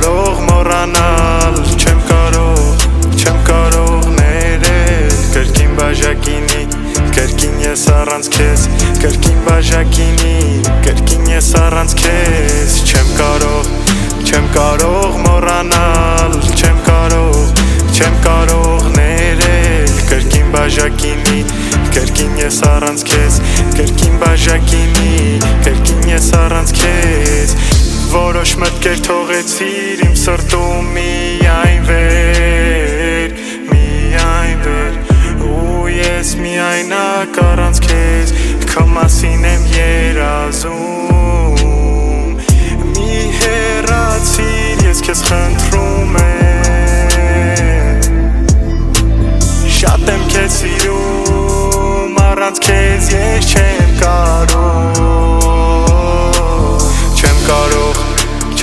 կարող մոռանալ, չեմ կարող ներել կրկին բաժակինի, կրկին ես առանց քեզ, կրկին բաժակինի, կրկին ես առանց քեզ, չեմ կարող մոռանալ, չեմ կարող ներել կրկին բաժակինի, կրկին ես առանց քեզ, կրկին բաժակինի, կրկին ես առանց քեզ, որոշ մտքեր թողեցիր իմ սրտում միայն վեր, ու ես միայնակ առանց քեզ, քո մասին եմ երազում, մի հեռացիր, ես քեզ խնդրում եմ, շատ եմ քեզ սիրում, առանց քեզ ես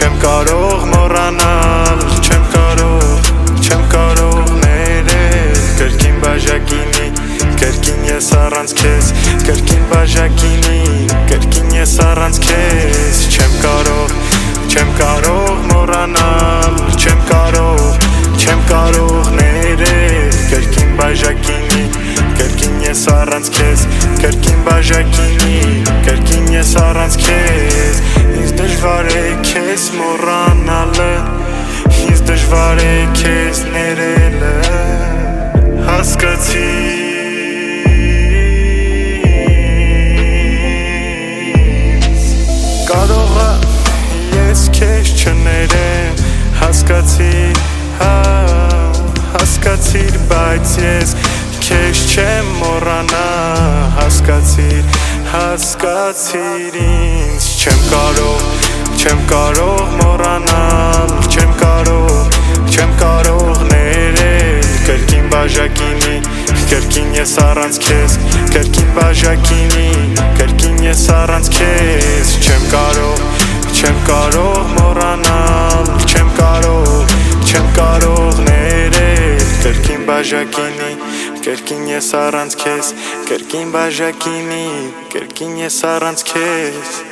չեմ կարող մոռանալ, չեմ կարող ներել կրկին բաժակինի, կրկին ես առանց քեզ, կրկին բաժակինի, կրկին ես առանց քեզ, չեմ կարող մոռանալ, չեմ կարող ներել կրկին բաժակինի, կրկին ես առանց քեզ, կրկին բաժակինի, կրկին ես առանց քեզ, ինձ դժվար է քեզ մոռանալը, ինձ դժվար է քեզ ներելը, հասկացիր, կարող ես քեզ չներեմ, հասկացիր, բայց ես քեզ չեմ մոռանա, հասկացիր ինձ, չեմ կարող մոռանալ, չեմ կարող ներել կրկին բաժակինի, կրկին ես առանց քեզ, կրկին բաժակինի, կրկին ես առանց քեզ, չեմ կարող մոռանալ, չեմ կարող ներել կրկին բաժակինի, կրկին ես առանց քեզ, կրկին բաժակինի, կրկին ես առանց քեզ